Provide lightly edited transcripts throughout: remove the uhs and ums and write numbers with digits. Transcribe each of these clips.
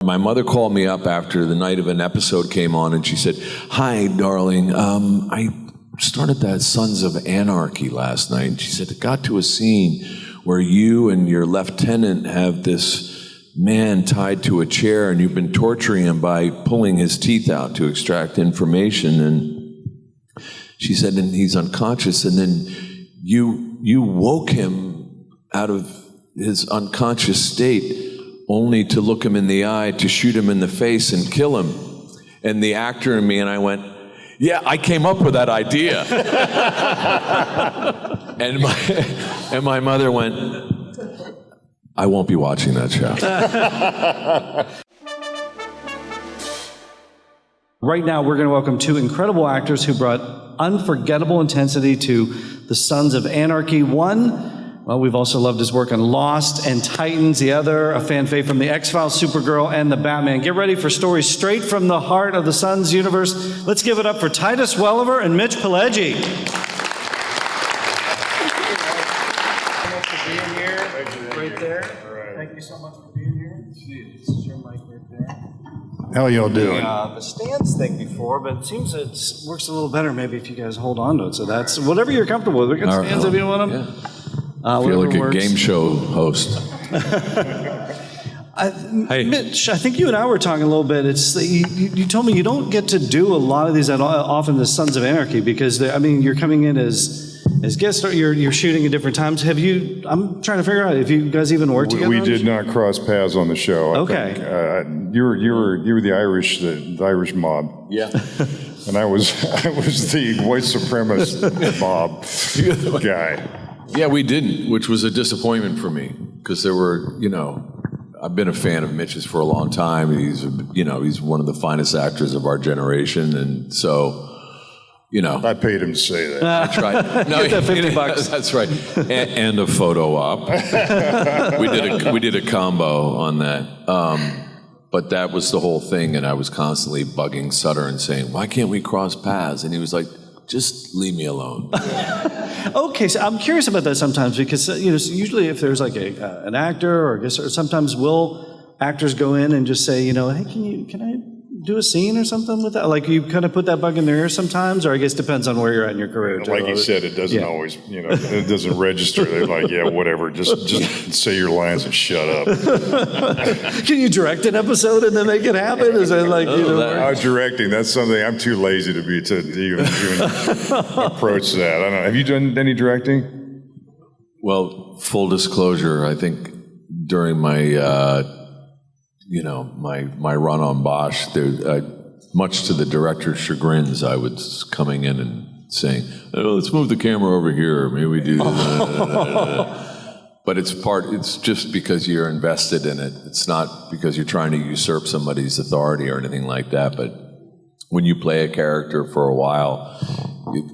My mother called me up after the night of an episode came on, and she said, "Hi, darling. I started that Sons of Anarchy last night." And she said, "It got to a scene where you and your lieutenant have this man tied to a chair, and you've been torturing him by pulling his teeth out to extract information." And she said, "And he's unconscious, and then you woke him out of his unconscious state only to look him in the eye, to shoot him in the face and kill him." And the actor in me and I went, "Yeah, I came up with that idea." and my mother went, "I won't be watching that show." Right now, we're going to welcome two incredible actors who brought unforgettable intensity to the Sons of Anarchy. One, well, we've also loved his work on Lost and Titans. The other, a fan fave from the X-Files, Supergirl, and the Batman. Get ready for stories straight from the heart of the Sons universe. Let's give it up for Titus Welliver and Mitch Pileggi. Thank you so much for being here. This is your mic right there. How y'all doing? The stands thing before, but it seems it works a little better maybe if you guys hold on to it. So that's whatever you're comfortable with. We got stands if you want them. Yeah. I feel like a game show host. Hey. Mitch, I think you and I were talking a little bit. It's you told me you don't get to do a lot of these often as Sons of Anarchy because you're coming in as guest star. You're shooting at different times. Have you? I'm trying to figure out if you guys even worked together. We did not cross paths on the show. Okay. You were the Irish mob. Yeah. And I was the white supremacist mob guy. Yeah, we didn't, which was a disappointment for me because there were, I've been a fan of Mitch's for a long time. He's one of the finest actors of our generation, and so, I paid him to say that. I tried. No, get that $50. That's right. And a photo op. we did a combo on that. But that was the whole thing, and I was constantly bugging Sutter and saying, "Why can't we cross paths?" And he was like, "Just leave me alone." Okay, so I'm curious about that sometimes because usually if there's like an actor or a guest, sometimes will actors go in and just say, "Hey, can I do a scene or something with that?" Like you kind of put that bug in their ear sometimes, or I guess depends on where you're at in your career. Like you said, it doesn't always, it doesn't register. They're like, "Yeah, whatever, just say your lines and shut up." Can you direct an episode and then make it happen? Is that like directing? That's something I'm too lazy to even approach that. I don't know. Have you done any directing? Well, full disclosure, I think during my my run on Bosch, much to the director's chagrins, I was coming in and saying, "Oh, let's move the camera over here. Maybe we do." But it's just because you're invested in it. It's not because you're trying to usurp somebody's authority or anything like that. But when you play a character for a while,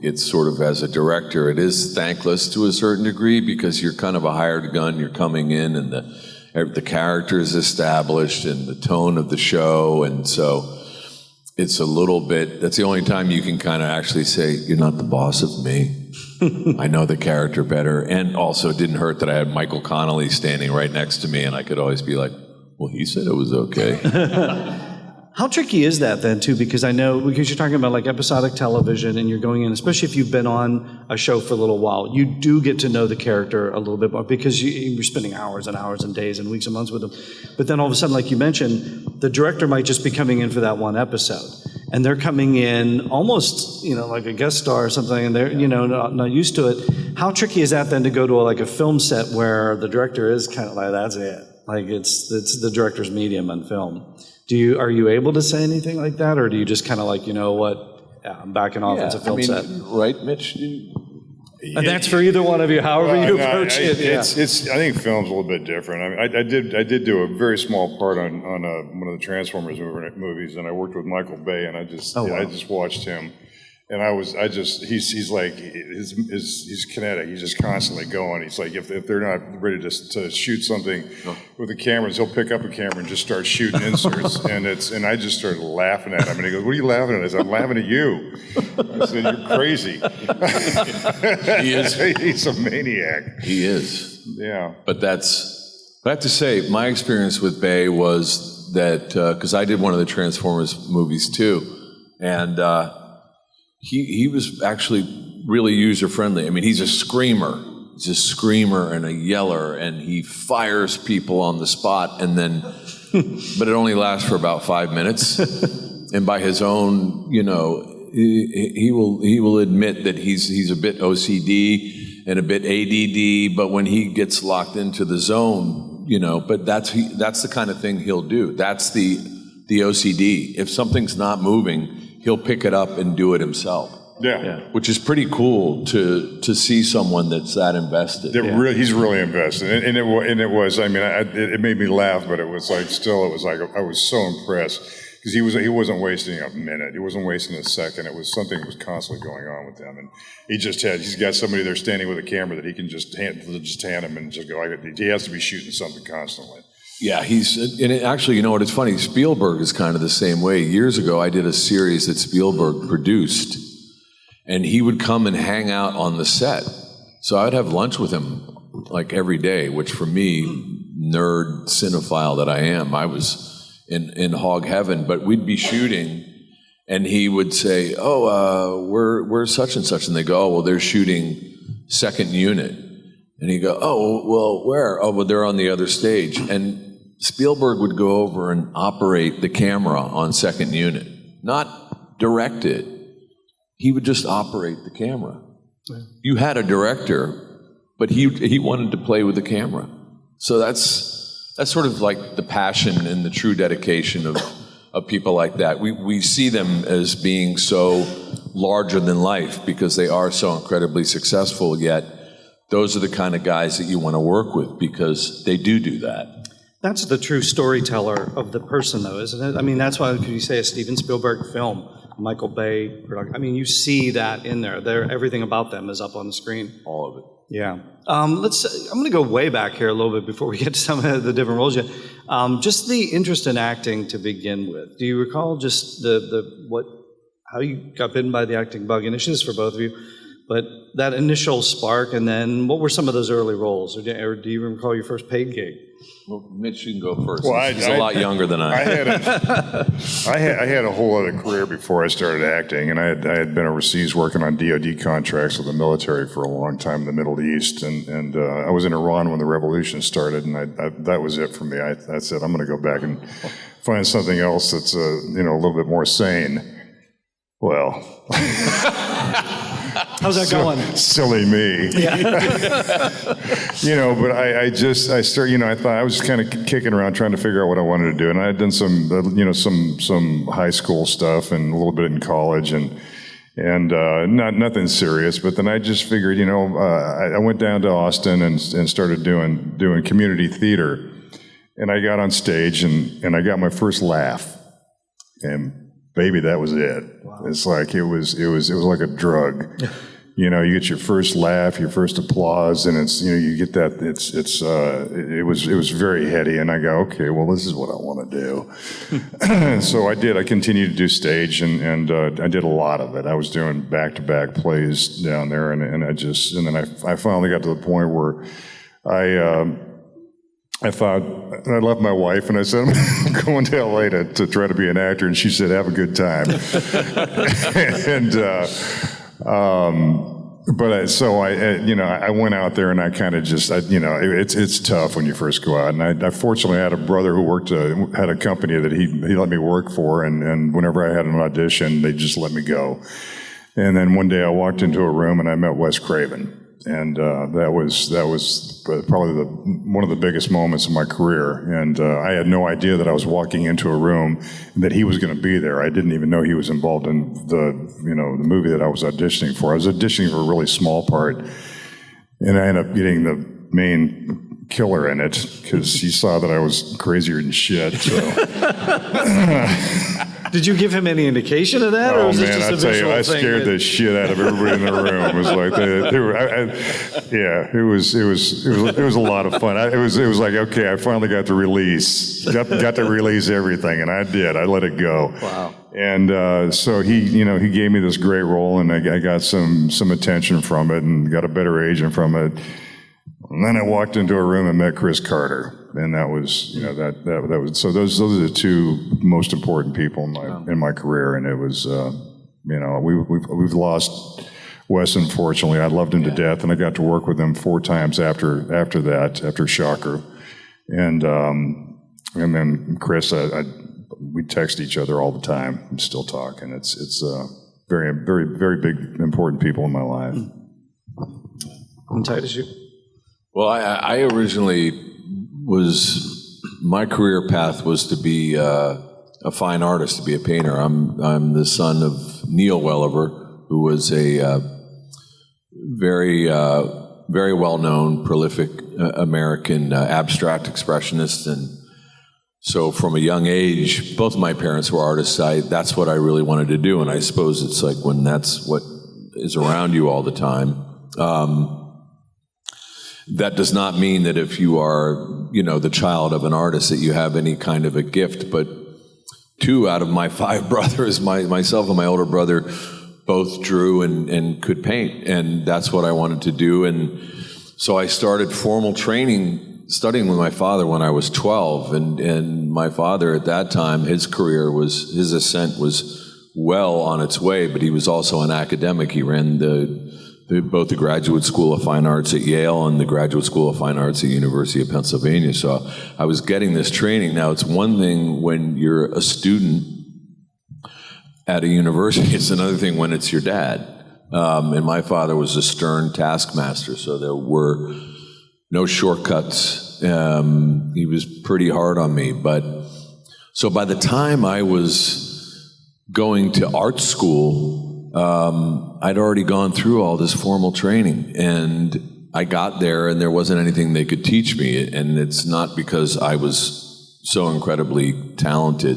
it's sort of, as a director, it is thankless to a certain degree because you're kind of a hired gun. You're coming in and the character is established and the tone of the show, and so it's a little bit, that's the only time you can kind of actually say, "You're not the boss of me. I know the character better." And also it didn't hurt that I had Michael Connelly standing right next to me, and I could always be like, "Well, he said it was okay." How tricky is that then too? Because you're talking about like episodic television and you're going in, especially if you've been on a show for a little while, you do get to know the character a little bit more because you're spending hours and hours and days and weeks and months with them. But then all of a sudden, like you mentioned, the director might just be coming in for that one episode. And they're coming in almost, like a guest star or something, and they're, not used to it. How tricky is that then to go to a film set where the director is kind of like, that's it. Like it's the director's medium on film. Are you able to say anything like that, or do you just kind of like, I'm backing off, it's a film set? Right, Mitch? And that's for either one of you, however you approach it. I think film's a little bit different. I mean, I did do a very small part on one of the Transformers movies, and I worked with Michael Bay, and I just watched him. And he's like, he's kinetic. He's just constantly going. He's like, if they're not ready to shoot something with the cameras, he'll pick up a camera and just start shooting inserts. and I just started laughing at him. And he goes, "What are you laughing at?" I said, "I'm laughing at you." I said, "You're crazy." He is. He's a maniac. He is. Yeah. But I have to say, my experience with Bay was that, because I did one of the Transformers movies too, and he was actually really user-friendly. I mean, he's a screamer. He's a screamer and a yeller, and he fires people on the spot, and then, but it only lasts for about 5 minutes. And by his own, he will admit that he's a bit OCD and a bit ADD, but when he gets locked into the zone, but that's the kind of thing he'll do. That's the OCD. If something's not moving, he'll pick it up and do it himself. Yeah. Which is pretty cool to see someone that's that invested. He's really invested, and it was. I mean, it made me laugh, but it was like I was so impressed because he wasn't wasting a minute, he wasn't wasting a second. It was something that was constantly going on with him, and he's got somebody there standing with a camera that he can just hand him and just go. He has to be shooting something constantly. Yeah, actually, you know what? It's funny. Spielberg is kind of the same way. Years ago, I did a series that Spielberg produced. And he would come and hang out on the set. So I'd have lunch with him like every day, which for me, nerd cinephile that I am, I was in hog heaven. But we'd be shooting, and he would say, we're such and such. And they go, oh, well, they're shooting second unit. And he'd go, oh, well, where? Oh, well, they're on the other stage. And Spielberg would go over and operate the camera on second unit, not direct it. He would just operate the camera. Yeah. You had a director, but he wanted to play with the camera. So that's sort of like the passion and the true dedication of people like that. We see them as being so larger than life because they are so incredibly successful, yet those are the kind of guys that you want to work with because they do that. That's the true storyteller of the person, though, isn't it? I mean, that's why when you say a Steven Spielberg film, Michael Bay production, I mean, you see that in there. Everything about them is up on the screen. All of it. Yeah. I'm going to go way back here a little bit before we get to some of the different roles yet. Just the interest in acting to begin with. Do you recall just how you got bitten by the acting bug? And this is for both of you. But that initial spark, and then what were some of those early roles? Or do you recall your first paid gig? Well, Mitch, you can go first. Well, He's a lot younger than I am. I had a whole other career before I started acting, and I had been overseas working on DoD contracts with the military for a long time in the Middle East, and I was in Iran when the revolution started, and that was it for me. I said, I'm going to go back and find something else that's a little bit more sane. Well... How's that going? Silly me. Yeah. But I started, I thought I was kind of kicking around trying to figure out what I wanted to do. And I had done some high school stuff and a little bit in college and nothing serious. But then I just figured, I went down to Austin and started doing community theater. And I got on stage and I got my first laugh. And baby, that was it. Wow. It's like it was like a drug. You get your first laugh, your first applause, and it's you get that. It was very heady, and I go, okay, well, this is what I want to do. And so I did. I continued to do stage, and I did a lot of it. I was doing back-to-back plays down there, and then I finally got to the point where I thought, I left my wife and I said, I'm going to LA to try to be an actor. And she said, have a good time. I went out there and I kind of just, it's tough when you first go out. And I fortunately had a brother who had a company that he let me work for. And whenever I had an audition, they just let me go. And then one day I walked into a room and I met Wes Craven. And that was probably one of the biggest moments of my career. And I had no idea that I was walking into a room and that he was going to be there. I didn't even know he was involved in the movie that I was auditioning for. I was auditioning for a really small part, and I ended up getting the main killer in it because he saw that I was crazier than shit. So. Did you give him any indication of that, or was it just a visual thing? I scared the shit out of everybody in the room. It was like it was a lot of fun. It was like, okay, I finally got to release everything, and I did. I let it go. Wow. And so he gave me this great role, and I got some attention from it, and got a better agent from it. And then I walked into a room and met Chris Carter, and that was, you know, that was, so those are the two most important people in my career, and it was, you know, we've lost Wes, unfortunately. I loved him to death, and I got to work with him 4 times after Shocker, and then Chris, we text each other all the time and still talk, and it's very, very, very big, important people in my life. And Titus, you? Well, I originally my career path was to be a fine artist, to be a painter. I'm the son of Neil Welliver, who was a very well-known, prolific American abstract expressionist. And so from a young age, both of my parents were artists. That's what I really wanted to do. And I suppose it's like when that's what is around you all the time. That does not mean that if you are, you know, the child of an artist that you have any kind of a gift, but 2 out of my 5 brothers, myself and my older brother, both drew and could paint, and that's what I wanted to do. And so I started formal training, studying with my father when I was 12, and my father at that time, his ascent was well on its way, but he was also an academic. He ran both the Graduate School of Fine Arts at Yale and the Graduate School of Fine Arts at University of Pennsylvania. So I was getting this training. Now, it's one thing when you're a student at a university, it's another thing when it's your dad. And my father was a stern taskmaster, so there were no shortcuts. He was pretty hard on me. So by the time I was going to art school, I'd already gone through all this formal training, and I got there and there wasn't anything they could teach me. And it's not because I was so incredibly talented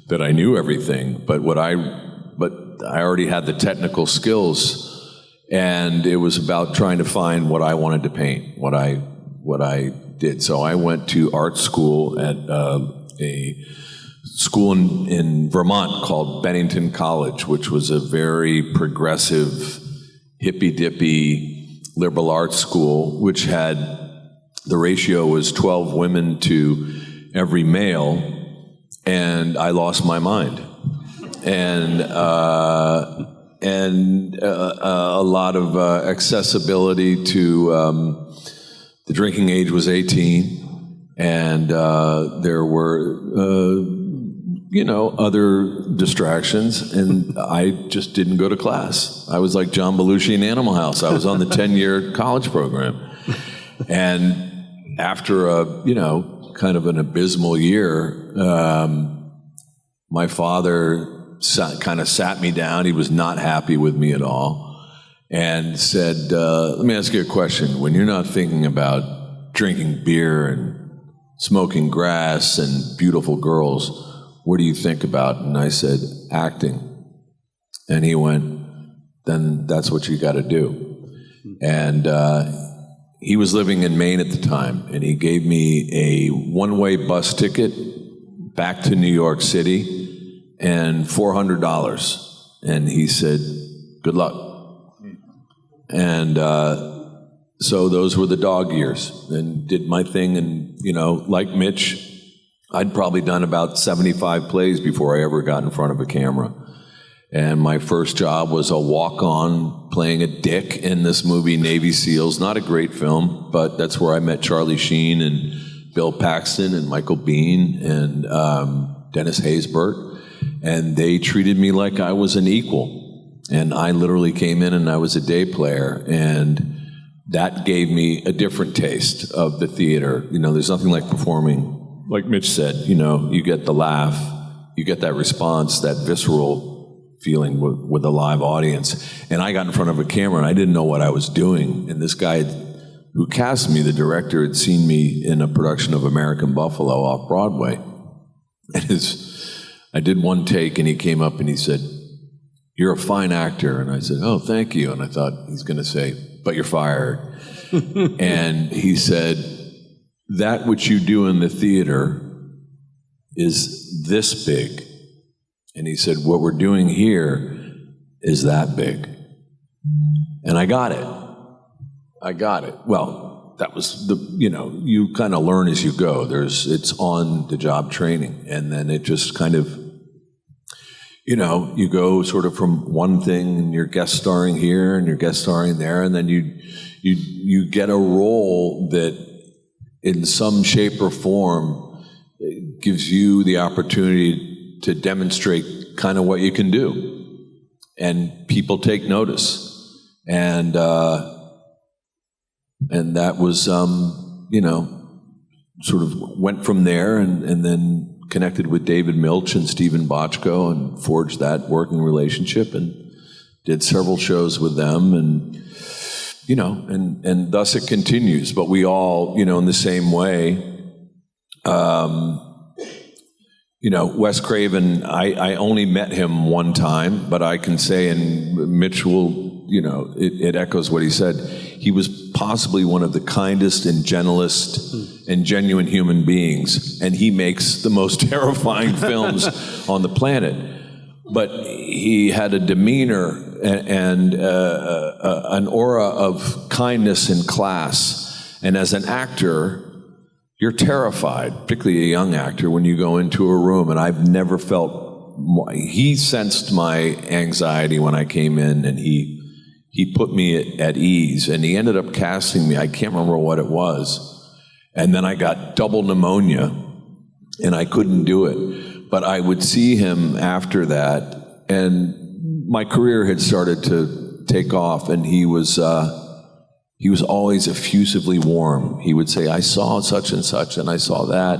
that I knew everything, but I already had the technical skills, and it was about trying to find what I wanted to paint, what I did. So I went to art school at a school in Vermont called Bennington College, which was a very progressive, hippy-dippy liberal arts school, which had, the ratio was 12 women to every male, and I lost my mind. And a lot of accessibility to, the drinking age was 18, and there were other distractions, and I just didn't go to class. I was like John Belushi in Animal House. I was on the 10-year college program. And after a, kind of an abysmal year, my father kind of sat me down. He was not happy with me at all, and said, let me ask you a question. When you're not thinking about drinking beer and smoking grass and beautiful girls, what do you think about? And I said, acting. And he went, then that's what you got to do. And he was living in Maine at the time, and he gave me a one-way bus ticket back to New York City and $400. And he said, good luck. And so those were the dog years, and did my thing. And, like Mitch, I'd probably done about 75 plays before I ever got in front of a camera. And my first job was a walk-on playing a dick in this movie, Navy SEALs. Not a great film, but that's where I met Charlie Sheen and Bill Paxton and Michael Biehn and Dennis Haysbert. And they treated me like I was an equal. And I literally came in and I was a day player. And that gave me a different taste of the theater. There's nothing like performing. Like Mitch said, you get the laugh, you get that response, that visceral feeling with a live audience. And I got in front of a camera and I didn't know what I was doing. And this guy who cast me, the director, had seen me in a production of American Buffalo off Broadway. And I did one take and he came up and he said, "You're a fine actor." And I said, "Oh, thank you." And I thought he's going to say, "But you're fired." And he said, "That which you do in the theater is this big." And he said, "What we're doing here is that big." And I got it. Well, that was you kind of learn as you go. It's on the job training, and then it just kind of, you go sort of from one thing, and you're guest starring here, and you're guest starring there, and then you get a role that, in some shape or form, gives you the opportunity to demonstrate kind of what you can do, and people take notice, and that was sort of went from there, and then connected with David Milch and Stephen Bochco and forged that working relationship and did several shows with them, and and thus it continues. But we all, in the same way, Wes Craven, I only met him one time, but I can say, and Mitch will, it echoes what he said, he was possibly one of the kindest and gentlest and genuine human beings, and he makes the most terrifying films on the planet. But he had a demeanor and an aura of kindness and class, and as an actor, you're terrified, particularly a young actor, when you go into a room, and I've never felt more. He sensed my anxiety when I came in, and he put me at ease, and he ended up casting me. I can't remember what it was. And then I got double pneumonia, and I couldn't do it. But I would see him after that, and my career had started to take off, and he was always effusively warm. He would say, I saw such and such, and I saw that,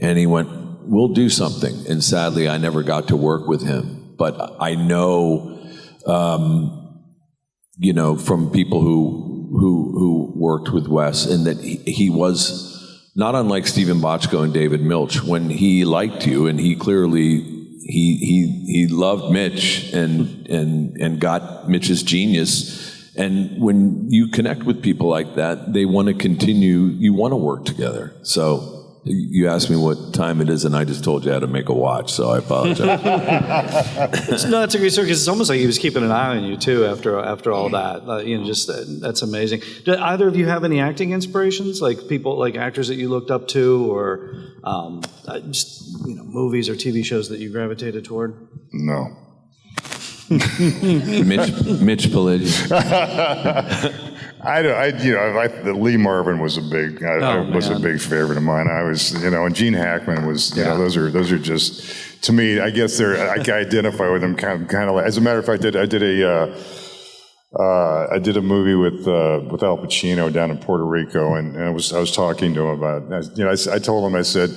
and he went, we'll do something. And sadly, I never got to work with him. But I know, from people who worked with Wes, and that he was not unlike Stephen Bochco and David Milch. When he liked you, and he clearly he loved Mitch and got Mitch's genius. And when you connect with people like that, they want to continue. You want to work together. So you asked me what time it is, and I just told you how to make a watch, so I apologize. No, that's a great story, because it's almost like he was keeping an eye on you too after all that. That's amazing. Do either of you have any acting inspirations, like people, like actors that you looked up to, or movies or TV shows that you gravitated toward? No. Mitch Pileggi. Lee Marvin was a big favorite of mine. I was, and Gene Hackman was, those are just, to me, I guess I identify with them kind of like, as a matter of fact, I did a movie with Al Pacino down in Puerto Rico, and I was talking to him about, I told him, I said,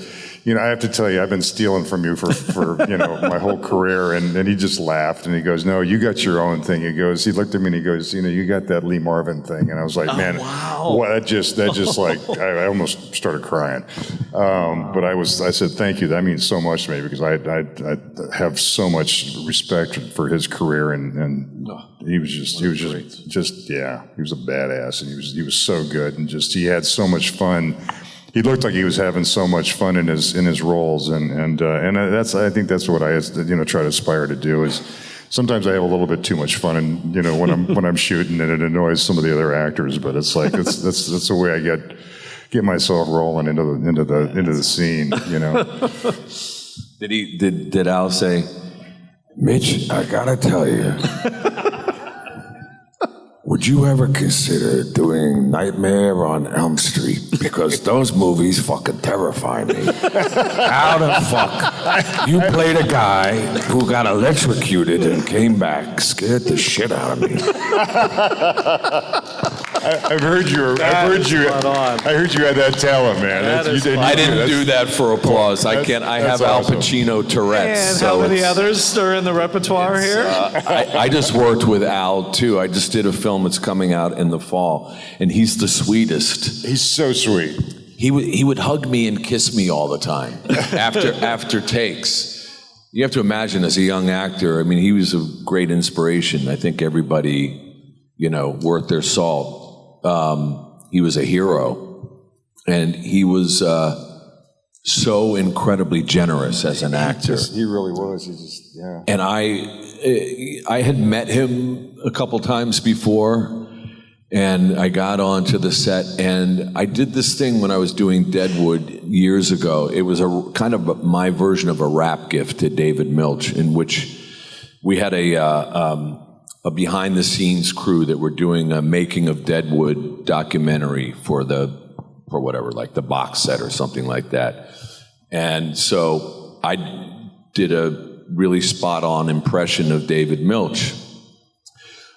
I have to tell you, I've been stealing from you for my whole career. And he just laughed, and he goes, no, you got your own thing. He looked at me and he goes, you got that Lee Marvin thing. And I was like, man, wow. What, that just like, I almost started crying. But I said, thank you. That means so much to me, because I have so much respect for his career, and he was a badass, and he was so good, and he had so much fun. He looked like he was having so much fun in his roles, and I think that's what I try to aspire to do. Is sometimes I have a little bit too much fun, and when I'm shooting, and it annoys some of the other actors. But it's like that's the way I get myself rolling into the scene. Did Al say, Mitch, I gotta tell you, would you ever consider doing Nightmare on Elm Street? Because those movies fucking terrify me. How the fuck? You played a guy who got electrocuted and came back, scared the shit out of me. I heard you had that talent, man. I didn't do that for applause. I have awesome. Al Pacino Tourette's. And how many others are in the repertoire here? I just worked with Al too. I just did a film that's coming out in the fall, and he's the sweetest. He's so sweet. He would hug me and kiss me all the time after takes. You have to imagine, as a young actor, I mean, he was a great inspiration. I think everybody, worth their salt. He was a hero, and he was so incredibly generous as an actor. He really was. And I had met him a couple times before, And I got onto the set, and I did this thing when I was doing Deadwood years ago. It was a kind of my version of a rap gift to David Milch, in which we had a behind-the-scenes crew that were doing a Making of Deadwood documentary for whatever, like the box set or something like that. And so I did a really spot-on impression of David Milch.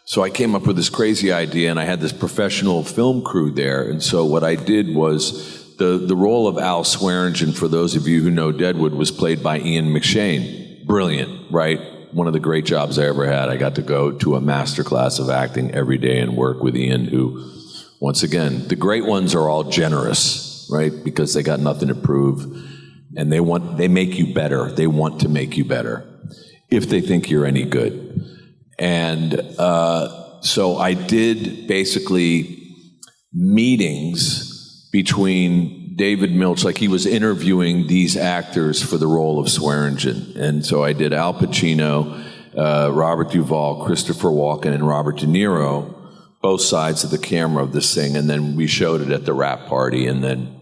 So I came up with this crazy idea, and I had this professional film crew there. And so what I did was the role of Al Swearingen, for those of you who know Deadwood, was played by Ian McShane. Brilliant, right? One of the great jobs I ever had. I got to go to a master class of acting every day and work with Ian, who, once again, the great ones are all generous, right? Because they got nothing to prove, and they make you better. They want to make you better if they think you're any good. And so I did basically meetings between David Milch, like he was interviewing these actors for the role of Swearingen. And so I did Al Pacino, Robert Duvall, Christopher Walken, and Robert De Niro, both sides of the camera of this thing. And then we showed it at the wrap party. And then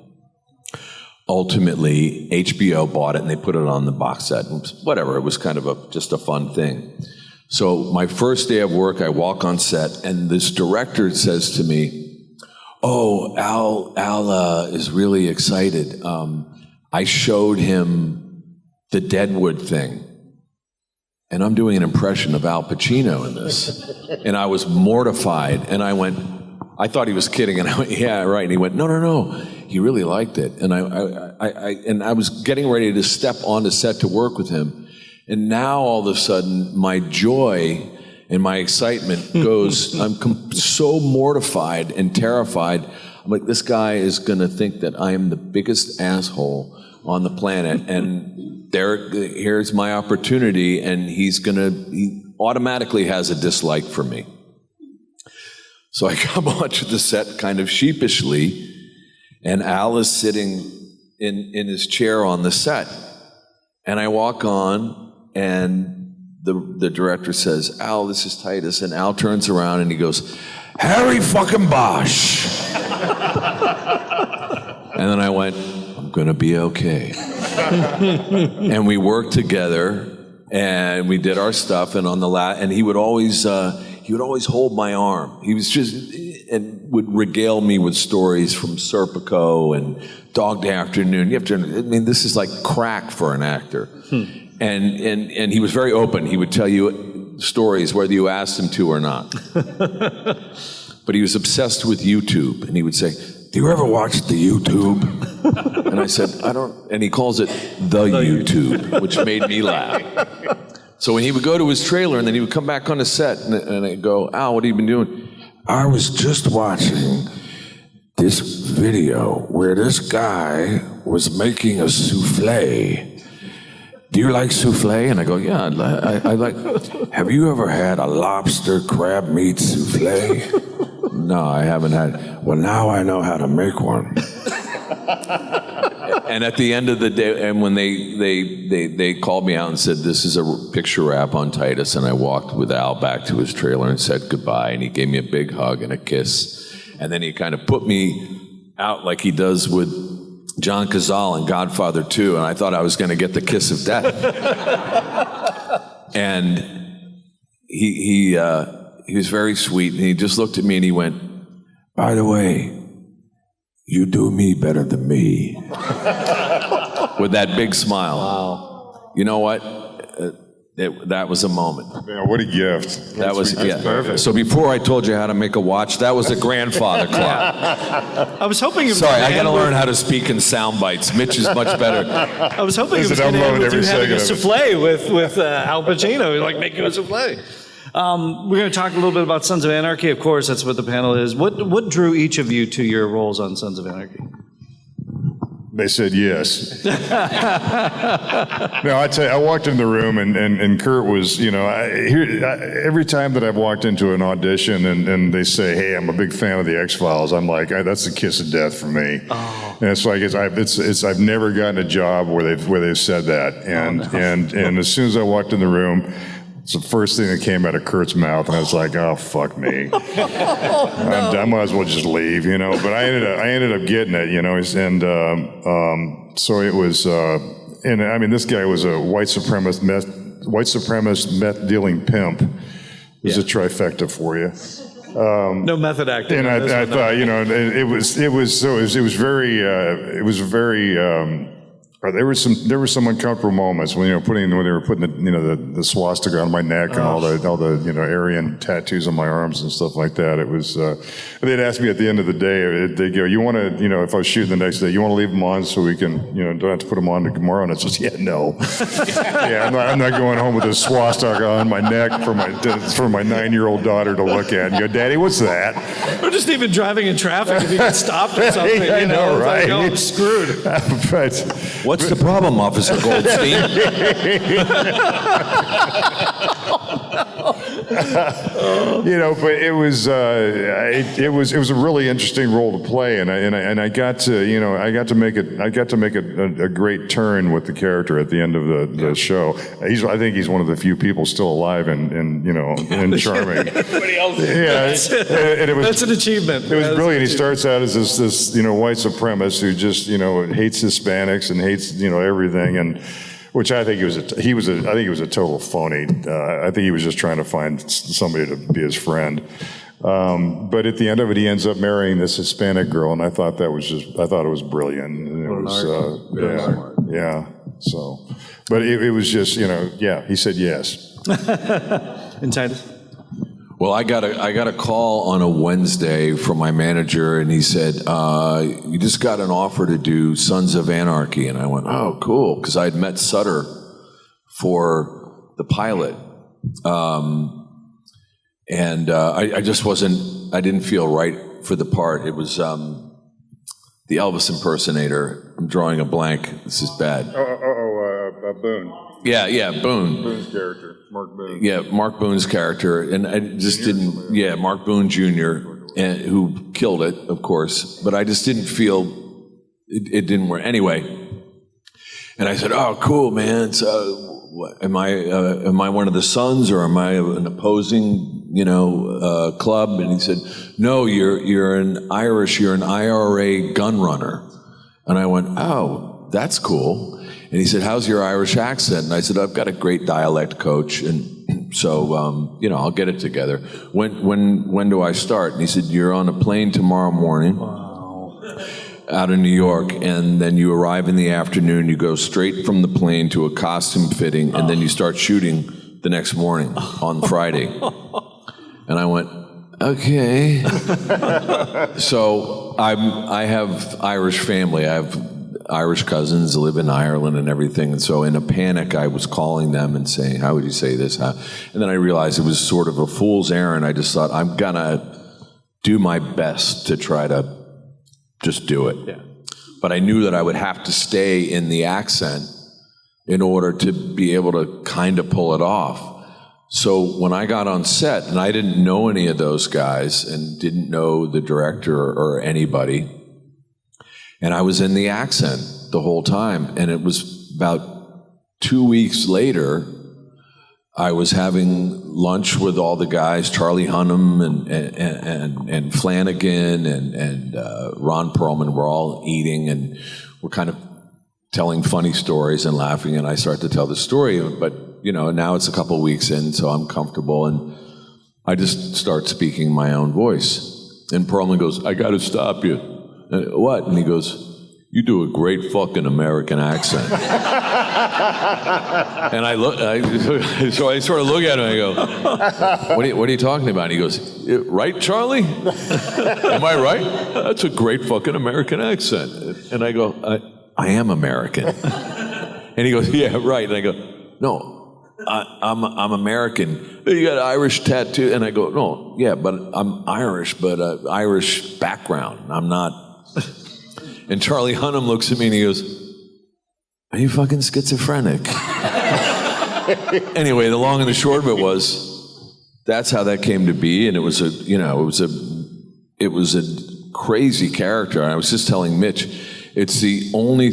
ultimately HBO bought it and they put it on the box set. Whatever, it was kind of just a fun thing. So my first day of work, I walk on set, and this director says to me, "Oh, Al is really excited. I showed him the Deadwood thing." And I'm doing an impression of Al Pacino in this. And I was mortified, and I thought he was kidding, and I went, "Yeah, right." And he went, No, he really liked it. And I was getting ready to step onto set to work with him. And now, all of a sudden, my joy and my excitement goes, I'm so mortified and terrified. I'm like, this guy is going to think that I am the biggest asshole on the planet. And here's my opportunity, and he automatically has a dislike for me. So I come onto the set kind of sheepishly, and Al is sitting in his chair on the set. And I walk on, and the director says, "Al, this is Titus." And Al turns around and he goes, "Harry fucking Bosch." And then I went, "I'm gonna be okay." And we worked together, and we did our stuff. And and he would always hold my arm. He was and would regale me with stories from Serpico and Dog Day Afternoon. This is like crack for an actor. And he was very open. He would tell you stories whether you asked him to or not. But he was obsessed with YouTube, and he would say, "Do you ever watch the YouTube?" And I said, "I don't." And he calls it the YouTube, which made me laugh. So when he would go to his trailer, and then he would come back on the set, and I'd go, "Al, what have you been doing?" "I was just watching this video where this guy was making a souffle. Do you like souffle?" And I go, "Yeah, I like." "Have you ever had a lobster crab meat souffle?" "No, I haven't had." "Well, now I know how to make one." And at the end of the day, and when they called me out and said, "This is a picture wrap on Titus," and I walked with Al back to his trailer and said goodbye, and he gave me a big hug and a kiss, and then he kind of put me out like he does with John Cazale in Godfather 2, and I thought I was going to get the kiss of death. And he was very sweet, and he just looked at me and he went, "By the way, you do me better than me." With that big smile. Wow. You know what? That was a moment. Man, what a gift. That was perfect. So before I told you how to make a watch, that was a grandfather clock. I was hoping. Sorry, I got to learn how to speak in sound bites. Mitch is much better. I was hoping it was going to end with you having a souffle with Al Pacino, like making a souffle. We're going to talk a little bit about Sons of Anarchy. Of course, that's what the panel is. What drew each of you to your roles on Sons of Anarchy? They said yes. No, I tell you, I walked in the room and Kurt was, every time that I've walked into an audition and they say, "Hey, I'm a big fan of the X-Files," I'm like, that's the kiss of death for me. Oh. And it's like I've never gotten a job where they've said that. And as soon as I walked in the room, It's the first thing that came out of Kurt's mouth, and I was like, "Oh, fuck me! I might as well just leave," you know. But I ended up getting it, you know. And so it was, and I mean, this guy was a white supremacist meth dealing pimp. It was a trifecta for you. No method acting. And I thought, you know, it was very. There were some uncomfortable moments when they were putting the swastika on my neck and all the Aryan tattoos on my arms and stuff like that. It was they'd ask me at the end of the day, they go, "You want to, if I was shooting the next day, you want to leave them on so we can, don't have to put them on tomorrow?" And I said, "Yeah, no, I'm not going home with a swastika on my neck for my 9-year-old daughter to look at and go, 'Daddy, what's that?'" Or just even driving in traffic if you get stopped or something. I know, right? Like, oh, I'm screwed. But What's the problem, Officer Goldstein? But it was a really interesting role to play, and I got to make a great turn with the character at the end of the show. I think he's one of the few people still alive and charming. Everybody else. Yeah, That's an achievement. It was brilliant. He starts out as this white supremacist who just hates Hispanics and hates everything, and which I think he was a total phony. I think he was just trying to find somebody to be his friend. But at the end of it, he ends up marrying this Hispanic girl, and I thought it was brilliant. And it was yeah. So, but it was just he said yes. And Titus? Well, I got a call on a Wednesday from my manager, and he said, "You just got an offer to do Sons of Anarchy." And I went, "Oh, cool," because I had met Sutter for the pilot, and I just wasn't. I didn't feel right for the part. It was the Elvis impersonator. I'm drawing a blank. This is bad. Boone. Yeah, Boone. Boone's character, Mark Boone. Yeah, Mark Boone's character, and I just didn't. Yeah, Mark Boone Jr., who killed it, of course. But I just didn't feel it didn't work anyway. And I said, "Oh, cool, man. So, am I one of the Sons, or am I an opposing, club?" And he said, "No, you're an IRA gun runner." And I went, "Oh, that's cool." And he said, "How's your Irish accent?" And I said, "I've got a great dialect coach, and so I'll get it together. When do I start?" And he said, "You're on a plane tomorrow morning, out of New York, and then you arrive in the afternoon. You go straight from the plane to a costume fitting, and then you start shooting the next morning on Friday." And I went, "Okay." So I have Irish family. I have Irish cousins, live in Ireland and everything. And so in a panic, I was calling them and saying, "How would you say this?" And then I realized it was sort of a fool's errand. I just thought, I'm going to do my best to try to just do it. Yeah. But I knew that I would have to stay in the accent in order to be able to kind of pull it off. So when I got on set, and I didn't know any of those guys and didn't know the director or anybody, and I was in the accent the whole time. And it was about 2 weeks later, I was having lunch with all the guys, Charlie Hunnam and Flanagan and Ron Perlman. We're all eating, and we're kind of telling funny stories and laughing. And I start to tell the story, but now it's a couple of weeks in, so I'm comfortable, and I just start speaking my own voice. And Perlman goes, "I got to stop you." "What?" And he goes, "You do a great fucking American accent." And so I sort of look at him and I go, what are you talking about? And he goes, "Right, Charlie? Am I right? That's a great fucking American accent." And I go, I am American." And he goes, "Yeah, right." And I go, "No, I'm American." "You got an Irish tattoo?" And I go, "No, yeah, but I'm Irish, but Irish background. I'm not." And Charlie Hunnam looks at me and he goes, "Are you fucking schizophrenic?" Anyway, the long and the short of it was, that's how that came to be, and it was a crazy character. I was just telling Mitch, it's the only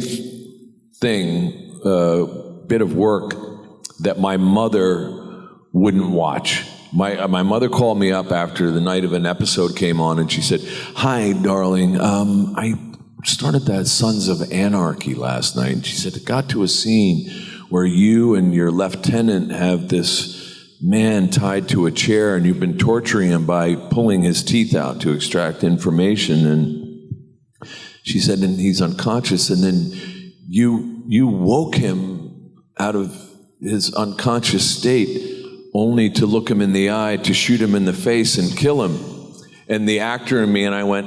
bit of work that my mother wouldn't watch. My mother called me up after the night of an episode came on, and she said, "Hi, darling, I started that Sons of Anarchy last night." And she said, it got to a scene where you and your lieutenant have this man tied to a chair, and you've been torturing him by pulling his teeth out to extract information. And she said, and he's unconscious, and then you woke him out of his unconscious state only to look him in the eye, to shoot him in the face and kill him. And the actor in me and I went,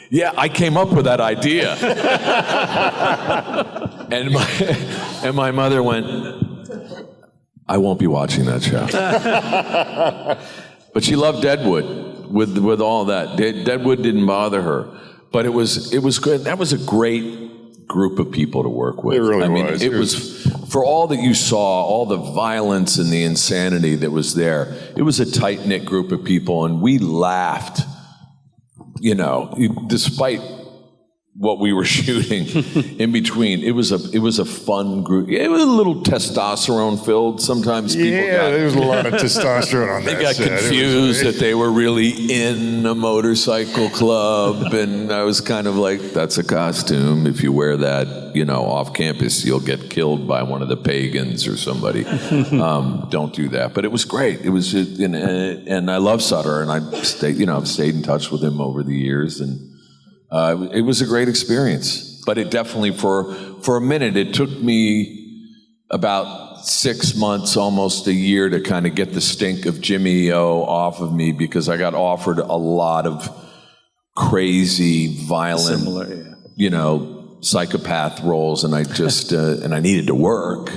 yeah, I came up with that idea. and my mother went, I won't be watching that show. But she loved Deadwood with all that. Deadwood didn't bother her. But it was good. That was a great group of people to work with. It really was. It was for all that you saw, all the violence and the insanity that was there. It was a tight-knit group of people, and we laughed. Despite what we were shooting in between, it was a fun group. It was a little testosterone filled. Sometimes people there was a lot of testosterone on that. They got confused that they were really in a motorcycle club, and I was kind of like, that's a costume. If you wear that, off campus, you'll get killed by one of the pagans or somebody. Don't do that. But it was great. It was, and I love Sutter, and I've stayed in touch with him over the years, and it was a great experience. But it definitely, for a minute, it took me about 6 months, almost a year, to kind of get the stink of Jimmy O off of me, because I got offered a lot of crazy, violent, psychopath roles, and I just, and I needed to work.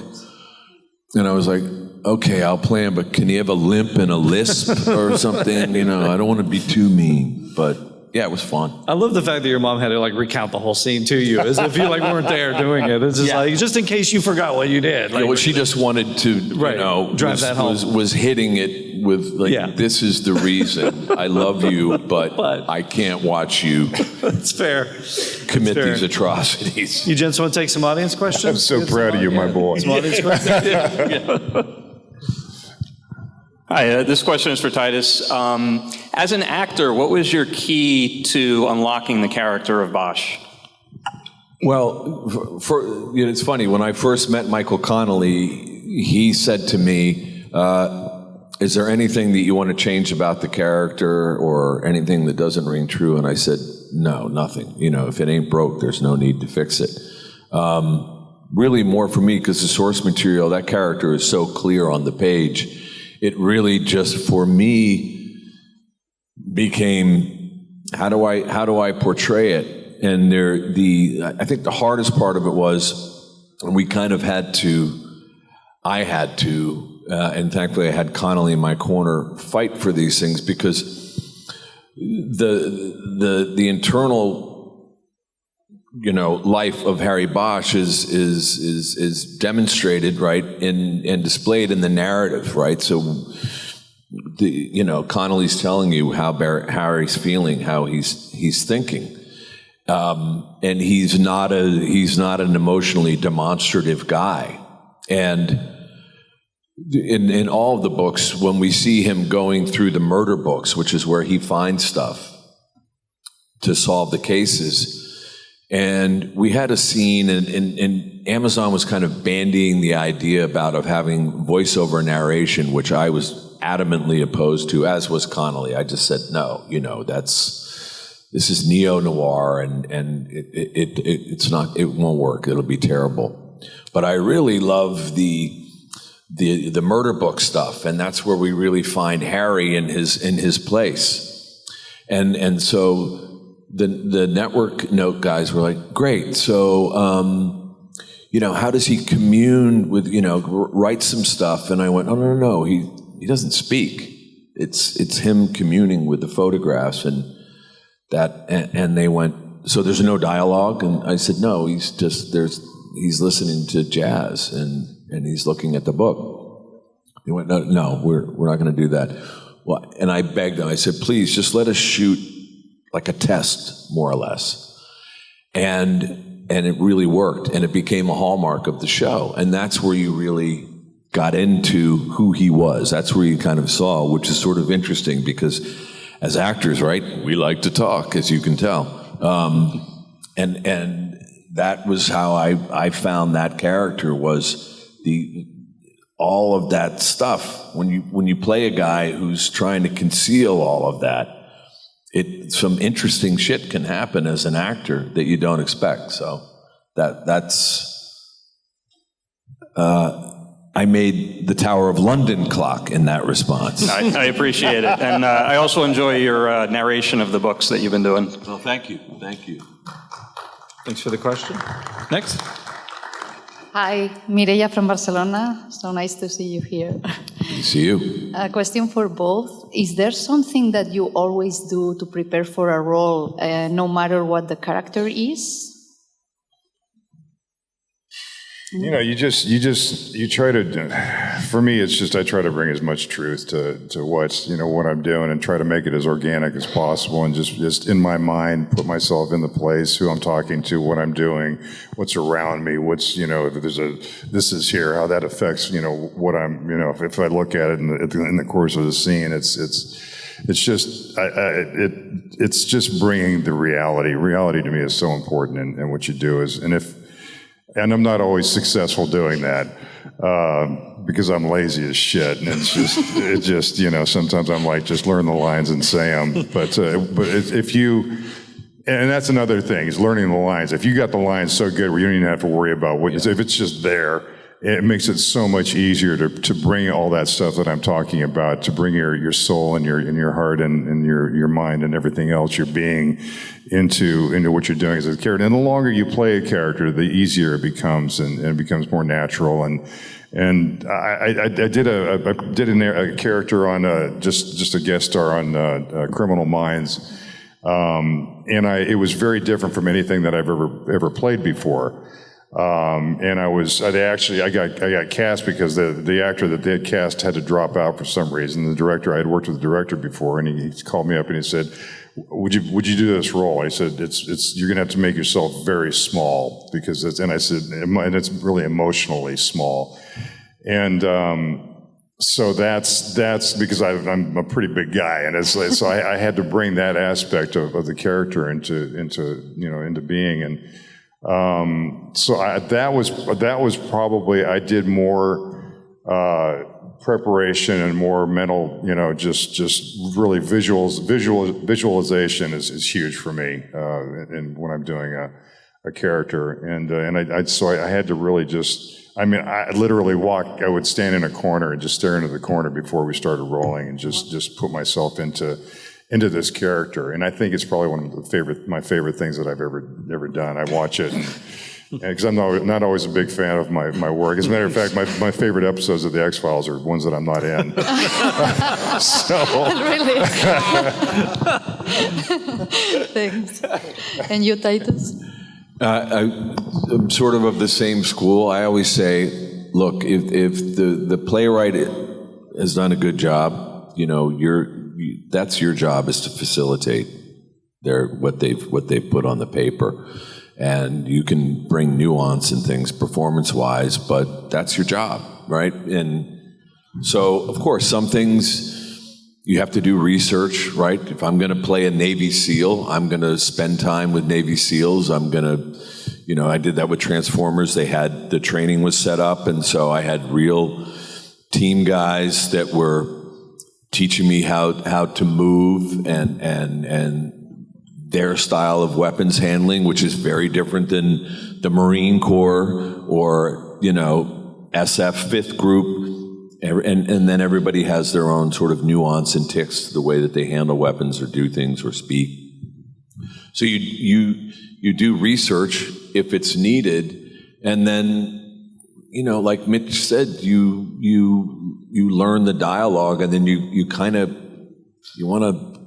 And I was like, okay, I'll play him, but can he have a limp and a lisp or something? I don't want to be too mean, but yeah, it was fun. I love the fact that your mom had to recount the whole scene to you, as if you weren't there doing it. It's just just in case you forgot what you did. She just wanted to, drive that home. Was hitting it with this is the reason I love you, but I can't watch you. That's fair. Commit these atrocities. You gents want to take some audience questions? I'm so proud of you, my boy. Some audience questions? Hi, this question is for Titus. As an actor, what was your key to unlocking the character of Bosch? Well, it's funny. When I first met Michael Connelly, he said to me, is there anything that you want to change about the character or anything that doesn't ring true? And I said, no, nothing. If it ain't broke, there's no need to fix it. Really more for me, because the source material, that character is so clear on the page. It really just, for me, became, how do I portray it? And I think the hardest part of it was, we kind of I had to, and thankfully I had Connelly in my corner, fight for these things, because the internal life of Harry Bosch is demonstrated, right, and displayed in the narrative, right? So, Connelly's telling you how Harry's feeling, how he's thinking, and he's not an emotionally demonstrative guy. And in all of the books, when we see him going through the murder books, which is where he finds stuff to solve the cases. And we had a scene, and Amazon was kind of bandying the idea of having voiceover narration, which I was adamantly opposed to, as was Connelly. I just said, no, this is neo-noir, and it's not, it won't work. It'll be terrible. But I really love the murder book stuff, and that's where we really find Harry in his place. And so the network note guys were like, great, so how does he commune with, write some stuff? And I went, no, he doesn't speak. It's him communing with the photographs, and they went, so there's no dialogue? And I said, no, he's listening to jazz and he's looking at the book. He went, no, we're not going to do that. Well, and I begged him. I said, please, just let us shoot like a test, more or less. And it really worked, and it became a hallmark of the show. And that's where you really got into who he was. That's where you kind of saw, which is sort of interesting because as actors, right, we like to talk, as you can tell. And that was how I found that character, was all of that stuff. When you play a guy who's trying to conceal all of that, some interesting shit can happen as an actor that you don't expect. So that's I made the Tower of London clock in that response. I appreciate it. And I also enjoy your narration of the books that you've been doing. Well, thank you. Thank you. Thanks for the question. Next. Hi, Mireia from Barcelona. So nice to see you here. Good to see you. A question for both. Is there something that you always do to prepare for a role, no matter what the character is? You know, you try to, for me, it's just, I try to bring as much truth to what I'm doing and try to make it as organic as possible and just in my mind, put myself in the place, who I'm talking to, what I'm doing, what's around me, if this is here, how that affects, what I'm, if I look at it in the course of the scene, it's just bringing the reality. Reality to me is so important and what you do is, and I'm not always successful doing that because I'm lazy as shit, and it just sometimes I'm like, just learn the lines and say them. But if you, and that's another thing, is learning the lines. If you got the lines so good where you don't even have to worry about what, if it's just there, it makes it so much easier to bring all that stuff that I'm talking about, to bring your soul and your heart and your mind and everything else, your being, into what you're doing as a character. And the longer you play a character, the easier it becomes, and it becomes more natural. And I did a character on just a guest star on Criminal Minds, and it was very different from anything that I've ever played before. And I got cast because the actor that they had cast had to drop out for some reason. I had worked with the director before, and he called me up and he said, would you do this role? I said, you're gonna have to make yourself very small because and I said, and it's really emotionally small. And, so that's because I'm a pretty big guy, and so I had to bring that aspect of the character into being. And, so that was probably, I did more preparation and more mental, just really visualization is huge for me, and when I'm doing a character, and so I had to really I literally I would stand in a corner and just stare into the corner before we started rolling, and just put myself into this character. And I think it's probably one of my favorite things that I've ever done. I watch it, because I'm not always a big fan of my work. As a matter of fact, my favorite episodes of the X-Files are ones that I'm not in. Really? Thanks. And you, Titus? I'm sort of the same school. I always say, look, if the playwright has done a good job, that's your job, is to facilitate what they've put on the paper, and you can bring nuance and things performance-wise, but that's your job, right? And so, of course, some things you have to do research, right? If I'm going to play a Navy SEAL, I'm going to spend time with Navy SEALs. I'm going to, I did that with Transformers. The training was set up, and so I had real team guys that were teaching me how to move and their style of weapons handling, which is very different than the Marine Corps or, SF 5th Group. And then everybody has their own sort of nuance and tics to the way that they handle weapons or do things or speak. So you do research if it's needed, and then, like Mitch said, you learn the dialogue, and then you want to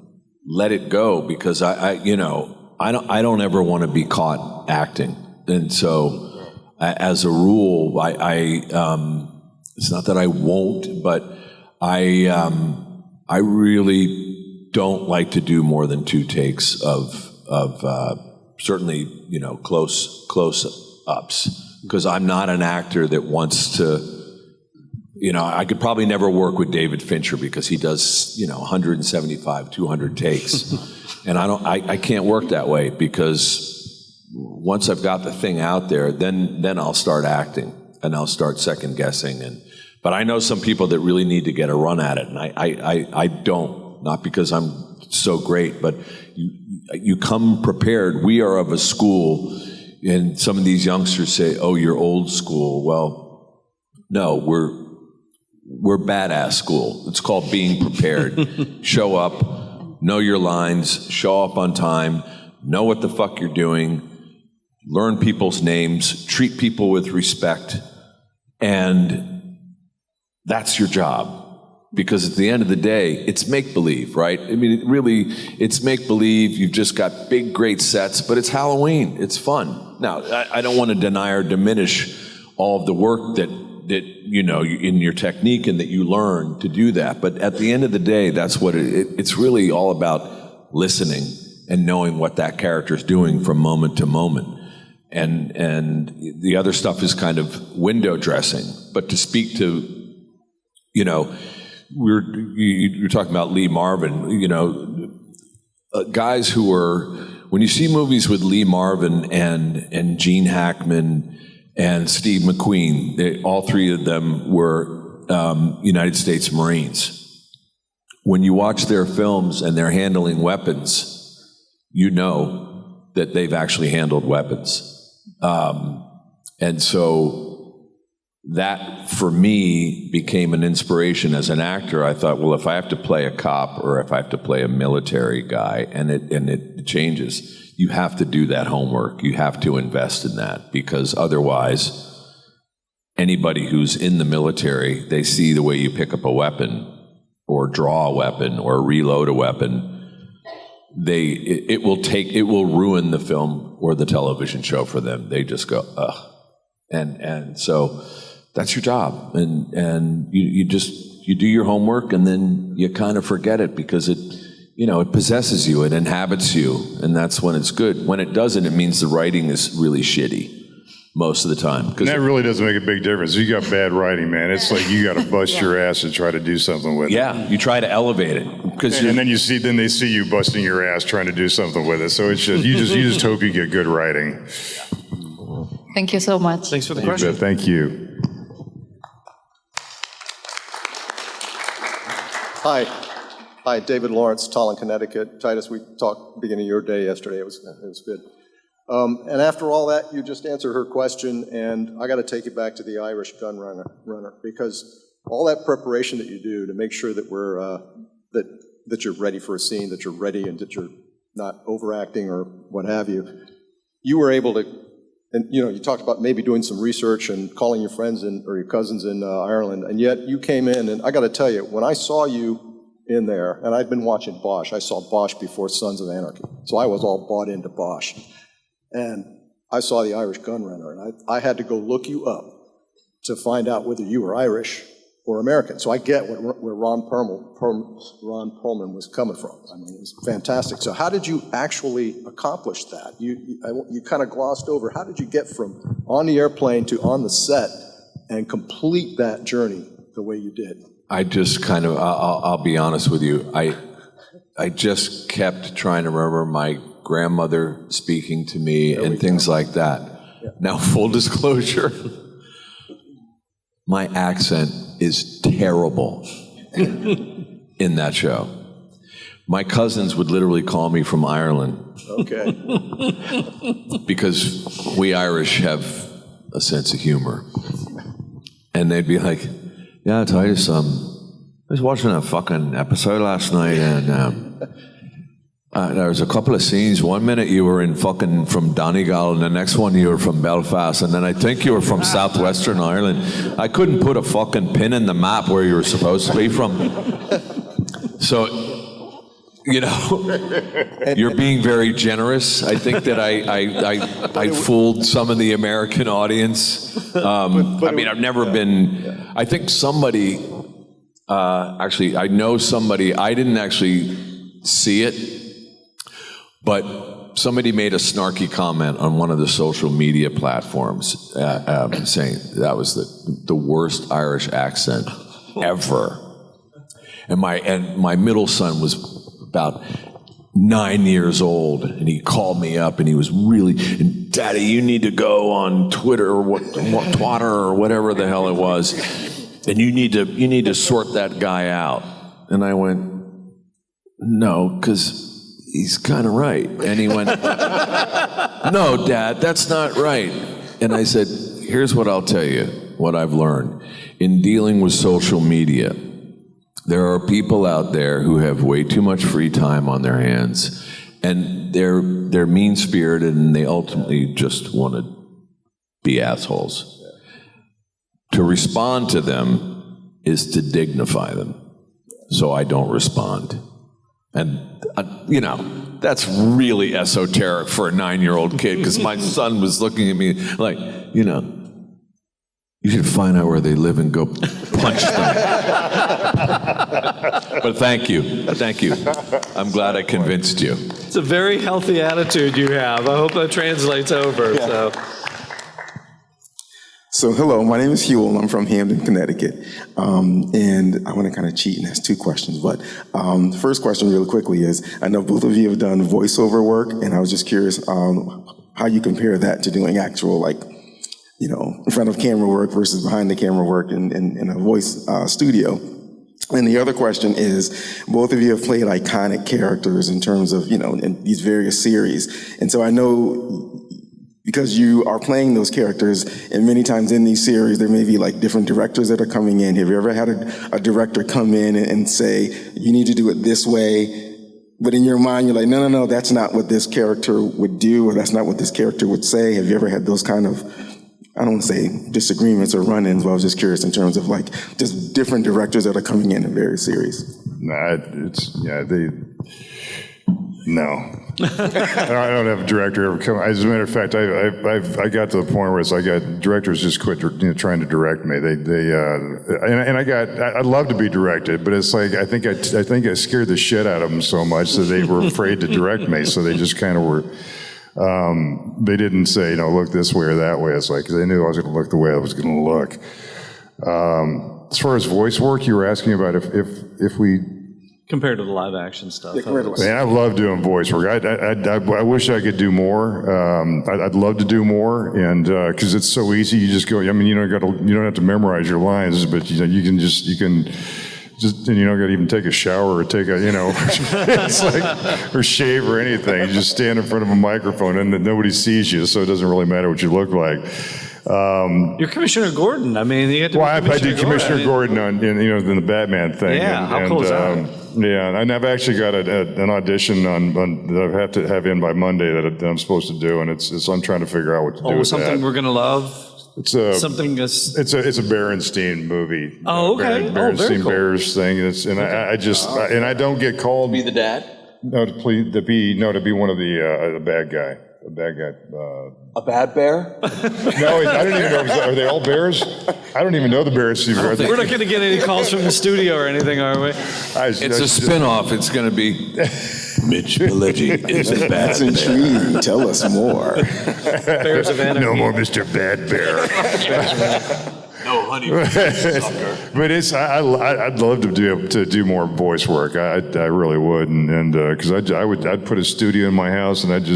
let it go, because I don't ever want to be caught acting, and so as a rule, it's not that I won't, but I really don't like to do more than 2 takes of certainly close ups, because I'm not an actor that wants to I could probably never work with David Fincher because he does, 175, 200 takes. And I can't work that way because once I've got the thing out there, then I'll start acting and I'll start second guessing. But I know some people that really need to get a run at it, and I don't, not because I'm so great, but you come prepared. We are of a school, and some of these youngsters say, oh, you're old school. Well, no, we're badass school. It's called being prepared. Show up, know your lines, show up on time, know what the fuck you're doing, learn people's names, treat people with respect, and that's your job. Because at the end of the day, it's make-believe, right? I mean, it's make-believe. You've just got big, great sets, but it's Halloween. It's fun. Now, I don't want to deny or diminish all of the work that in your technique and that you learn to do that. But at the end of the day, that's what it's really all about, listening and knowing what that character's doing from moment to moment. And the other stuff is kind of window dressing. But to speak to, you're talking about Lee Marvin, guys who are, when you see movies with Lee Marvin and Gene Hackman and Steve McQueen, all three of them were United States Marines. When you watch their films and they're handling weapons, you know that they've actually handled weapons. And so that, for me, became an inspiration as an actor. I thought, well, if I have to play a cop or if I have to play a military guy, and it changes, you have to do that homework. You have to invest in that, because otherwise, anybody who's in the military, they see the way you pick up a weapon or draw a weapon or reload a weapon. It will ruin the film or the television show for them. They just go, ugh. And so that's your job, and you do your homework, and then you kind of forget it because it possesses you, it inhabits you, and that's when it's good. When it doesn't, it means the writing is really shitty most of the time. And that really doesn't make a big difference. You got bad writing, man. It's like you got to bust your ass and try to do something with it. Yeah, you try to elevate it, and then they see you busting your ass trying to do something with it. So it's just you just hope you get good writing. Thank you so much. Thanks for the question. Thank you. Hi, David Lawrence, Tallinn, Connecticut. Titus, we talked beginning of your day yesterday. It was good. And after all that, you just answered her question, and I got to take it back to the Irish gun runner, because all that preparation that you do to make sure that we're that you're ready for a scene, that you're ready, and that you're not overacting or what have you. You were able to, and you talked about maybe doing some research and calling your friends or your cousins in Ireland, and yet you came in, and I got to tell you, when I saw you in there, and I'd been watching Bosch. I saw Bosch before Sons of Anarchy, so I was all bought into Bosch. And I saw the Irish Gunrunner, and I had to go look you up to find out whether you were Irish or American. So I get where Ron Perlman was coming from. I mean, it was fantastic. So how did you actually accomplish that? You kind of glossed over. How did you get from on the airplane to on the set and complete that journey the way you did? I just kind of, I'll be honest with you, I just kept trying to remember my grandmother speaking to me and things like that. Yeah. Now, full disclosure, my accent is terrible in that show. My cousins would literally call me from Ireland. Okay. Because we Irish have a sense of humor. And they'd be like, yeah, Titus, I was watching a fucking episode last night, and there was a couple of scenes. 1 minute you were from Donegal, and the next one you were from Belfast, and then I think you were from southwestern Ireland. I couldn't put a fucking pin in the map where you were supposed to be from. So, you're being very generous. I think that I fooled some of the American audience. I mean, I've never been. I think somebody. I know somebody. I didn't actually see it, but somebody made a snarky comment on one of the social media platforms saying that was the worst Irish accent ever. And my middle son was about 9 years old, and he called me up, and he was really, Daddy, you need to go on Twitter or Twitter or whatever the hell it was, and you need to sort that guy out. And I went, no, because he's kind of right. And he went, no, Dad, that's not right. And I said, here's what I'll tell you, what I've learned. In dealing with social media, there are people out there who have way too much free time on their hands, and they're mean-spirited, and they ultimately just want to be assholes. To respond to them is to dignify them. So I don't respond. And, that's really esoteric for a 9-year-old kid, because my son was looking at me like, you should find out where they live and go punch them. But thank you. I'm glad I convinced you. It's a very healthy attitude you have. I hope that translates over. Yeah. So hello, my name is Huel. I'm from Hamden, Connecticut. And I want to kind of cheat and ask 2 questions. But the first question really quickly is, I know both of you have done voiceover work, and I was just curious how you compare that to doing actual, in front of camera work versus behind the camera work in a voice studio. And the other question is, both of you have played iconic characters in terms of, in these various series. And so I know, because you are playing those characters, and many times in these series, there may be different directors that are coming in. Have you ever had a director come in and say, you need to do it this way, but in your mind, you're like, no, that's not what this character would do, or that's not what this character would say? Have you ever had those kind of, I don't want to say disagreements or run-ins, but I was just curious in terms of just different directors that are coming in various series? No. I don't have a director ever come. As a matter of fact, I got to the point where I got directors just quit trying to direct me. I'd love to be directed, but it's I think I scared the shit out of them so much that they were afraid to direct me. So they just kind of were. They didn't say, look this way or that way. It's because they knew I was going to look the way I was going to look. As far as voice work, you were asking about if we. Compared to the live action stuff. Man, I love doing voice work. I wish I could do more. I'd love to do more, and because it's so easy, you just go. You don't have to memorize your lines, but you can just, and you don't got to even take a shower or take a, it's or shave or anything. You just stand in front of a microphone and nobody sees you, so it doesn't really matter what you look like. You're Commissioner Gordon. I mean, you get to I did Commissioner Gordon in the Batman thing. Yeah, how cool is that? Yeah, and I've actually got an audition that I have to have in by Monday that I'm supposed to do, and I'm trying to figure out what to do with something that. We're gonna love. It's a Berenstein movie. Oh, okay. Berenstein very cool. Bears thing. I don't get called. Be the dad? No, to be one of the bad guy. A bad guy. A bad bear? No, I don't even know. Are they all bears? I don't even know the bears. We're not going to get any calls from the studio or anything, are we? It's a spin-off. It's going to be Mitch Pileggi is a bad That's intriguing. Tell us more. Bears of Anarchy. No more Mr. Bad Bear. No, honey, sucker. But I'd love to do more voice work. I really would, and because I'd put a studio in my house, and I'd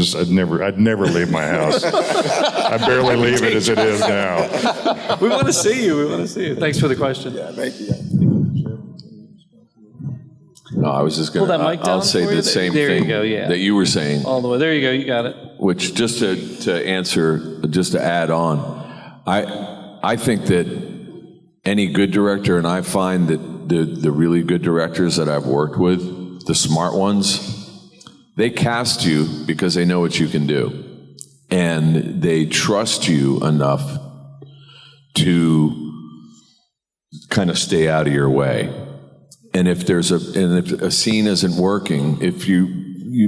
never leave my house. I barely leave it as it is now. We want to see you. Thanks for the question. Yeah, thank you. No, I was just going to. I'll say the same thing that you were saying. All the way. There you go. You got it. Which just to add on, I think that any good director, and I find that the really good directors that I've worked with, the smart ones, they cast you because they know what you can do. And they trust you enough to kind of stay out of your way. And if if a scene isn't working,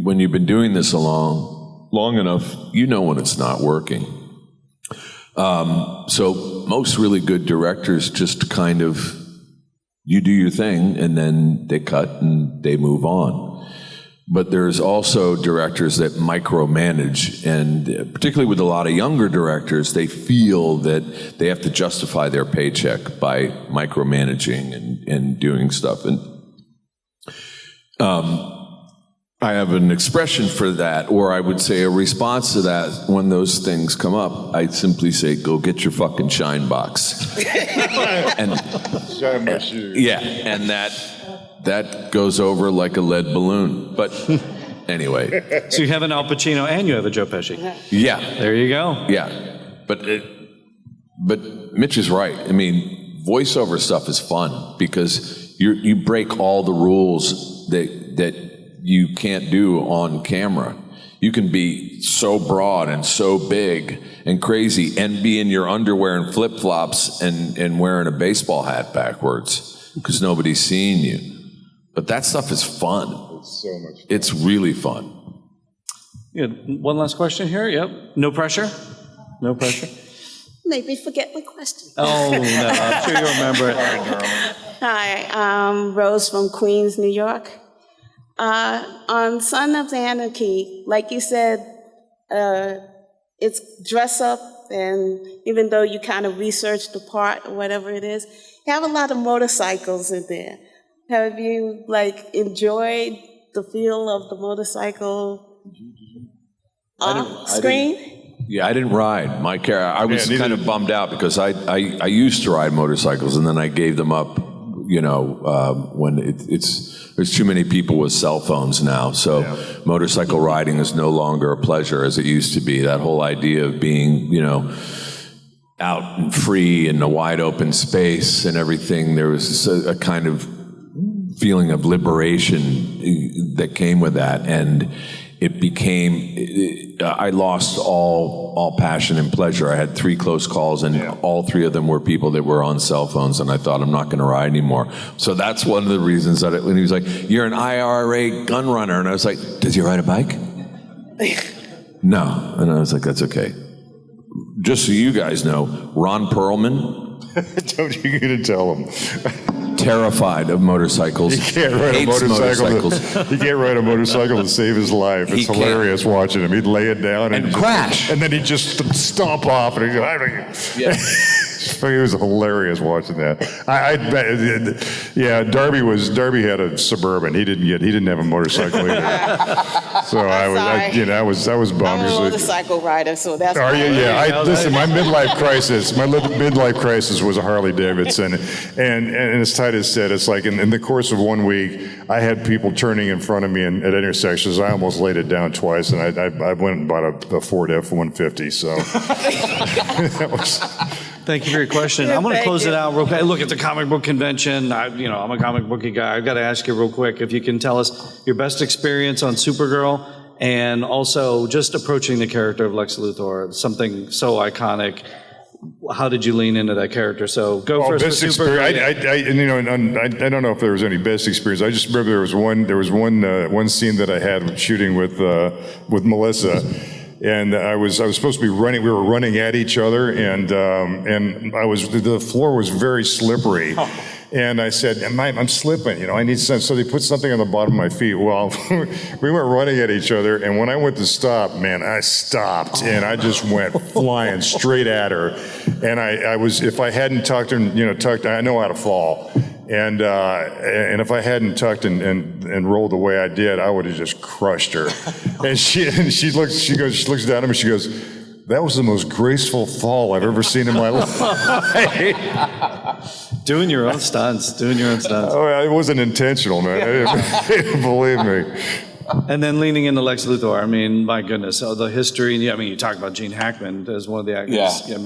when you've been doing this long enough, you know when it's not working. So most really good directors just kind of, you do your thing and then they cut and they move on. But there's also directors that micromanage, and particularly with a lot of younger directors, they feel that they have to justify their paycheck by micromanaging and doing stuff. And I have an expression for that, or I would say a response to that when those things come up. I simply say, go get your fucking shine box. And, Shine my shoes. yeah, and that goes over like a lead balloon. But anyway. So you have an Al Pacino and you have a Joe Pesci. Yeah. There you go. Yeah. But Mitch is right. I mean, voiceover stuff is fun because you break all the rules that you can't do on camera. You can be so broad and so big and crazy and be in your underwear and flip-flops and wearing a baseball hat backwards because nobody's seeing you. But that stuff is fun. It's so much fun. It's really fun. Yeah, one last question here. Yep. No pressure? No pressure? Made me forget my question. Oh, no. I'm sure you'll remember it. Hi, Rose from Queens, New York. On Sons of Anarchy, like you said, it's dress up, and even though you kind of research the part or whatever it is, you have a lot of motorcycles in there. Have you, enjoyed the feel of the motorcycle screen? Yeah, I didn't ride. My car, I was kind of bummed out because I used to ride motorcycles and then I gave them up, when there's too many people with cell phones now. So motorcycle riding is no longer a pleasure as it used to be. That whole idea of being, out and free in a wide open space and everything, there was a kind of feeling of liberation that came with that, and it became, I lost all passion and pleasure. I had 3 close calls, and all 3 of them were people that were on cell phones, and I thought, I'm not going to ride anymore. So that's one of the reasons that when he was like, you're an IRA gun runner, and I was like, does he ride a bike? No. And I was like, that's okay. Just so you guys know, Ron Perlman. Don't you get to tell him. Terrified of motorcycles. He can't ride a motorcycle. He can't ride a motorcycle to save his life. It's hilarious watching him. He'd lay it down and crash, and then he'd just stomp off, and he'd go. It was hilarious watching that. Darby had a Suburban. He didn't have a motorcycle either. So I was bummed. I'm a motorcycle rider, so that's. Are you? Yeah. Listen, my midlife crisis was a Harley Davidson, and as Titus said, it's like in the course of 1 week, I had people turning in front of me at intersections. I almost laid it down twice, and I went and bought a Ford F-150. So that was. Thank you for your question. I'm going to close it out real quick. Look, it's a comic book convention. I'm a comic booky guy. I've got to ask you real quick if you can tell us your best experience on Supergirl and also just approaching the character of Lex Luthor, something so iconic. How did you lean into that character? So go first for Supergirl. I don't know if there was any best experience. I just remember there was one scene that I had shooting with Melissa. And I was supposed to be running. We were running at each other, and the floor was very slippery. And I said, I'm slipping. I need something. So they put something on the bottom of my feet. Well, we were running at each other, and when I went to stop, man, I stopped, and I just went flying straight at her. And I was, if I hadn't tucked, I know how to fall. And if I hadn't tucked and rolled the way I did, I would have just crushed her. And she looks down at me, she goes, that was the most graceful fall I've ever seen in my life. Doing your own stunts. Oh, it wasn't intentional, man. Believe me. And then leaning into Lex Luthor, my goodness, the history, you talk about Gene Hackman as one of the actors. Yeah.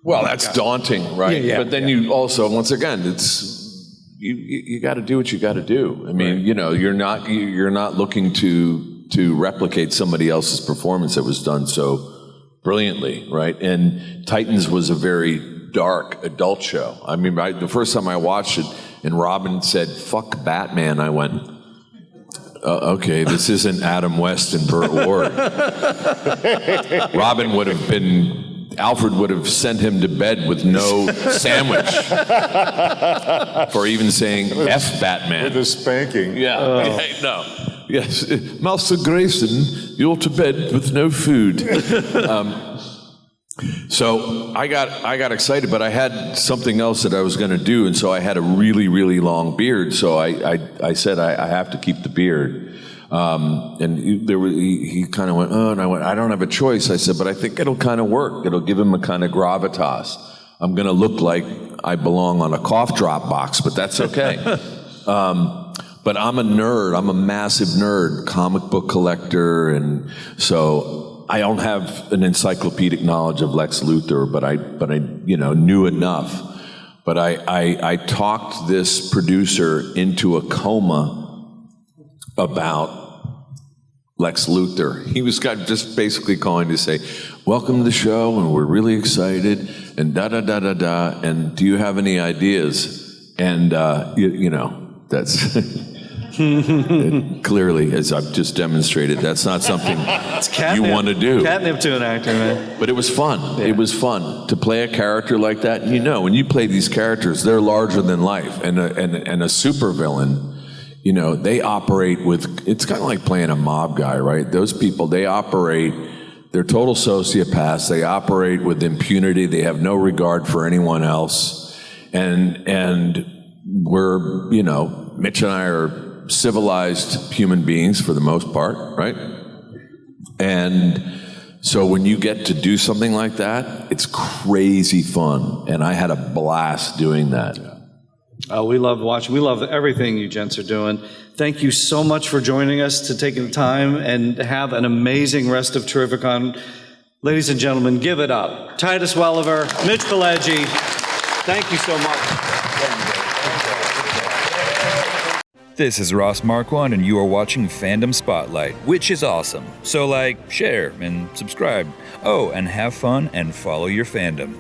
Well, that's daunting, right? Yeah, but then you also, once again, it's, you got to do what you got to do. You're not looking to replicate somebody else's performance that was done so brilliantly, right? And Titans was a very dark adult show. The first time I watched it, and Robin said, "Fuck Batman," I went, okay, this isn't Adam West and Burt Ward. Alfred would have sent him to bed with no sandwich for even saying F Batman. With a spanking. Yeah. No. Yes, Master Grayson, you're to bed with no food. So I got excited, but I had something else that I was going to do, and so I had a really, really long beard. So I said I have to keep the beard. And he kind of went, oh, and I went, I don't have a choice. I said, but I think it'll kind of work. It'll give him a kind of gravitas. I'm going to look like I belong on a cough drop box, but that's okay. But I'm a nerd. I'm a massive nerd, comic book collector, and so I don't have an encyclopedic knowledge of Lex Luthor, but I knew enough. But I talked this producer into a coma about Lex Luthor. He was just basically calling to say, welcome to the show, and we're really excited, and da-da-da-da-da, and do you have any ideas? And, that's clearly, as I've just demonstrated, that's not something you want to do. Catnip to an actor, man. But it was fun. Yeah. It was fun to play a character like that. When you play these characters, they're larger than life, and a supervillain, they operate with, it's kind of like playing a mob guy, right? Those people, they're total sociopaths. They operate with impunity. They have no regard for anyone else. And we're, Mitch and I are civilized human beings for the most part, right? And so when you get to do something like that, it's crazy fun. And I had a blast doing that. Oh, we love watching. We love everything you gents are doing. Thank you so much for joining us, to taking the time, and have an amazing rest of Terrificon. Ladies and gentlemen, give it up. Titus Welliver, Mitch Pileggi, thank you so much. This is Ross Marquand, and you are watching Fandom Spotlight, which is awesome. So share, and subscribe. Oh, and have fun and follow your fandom.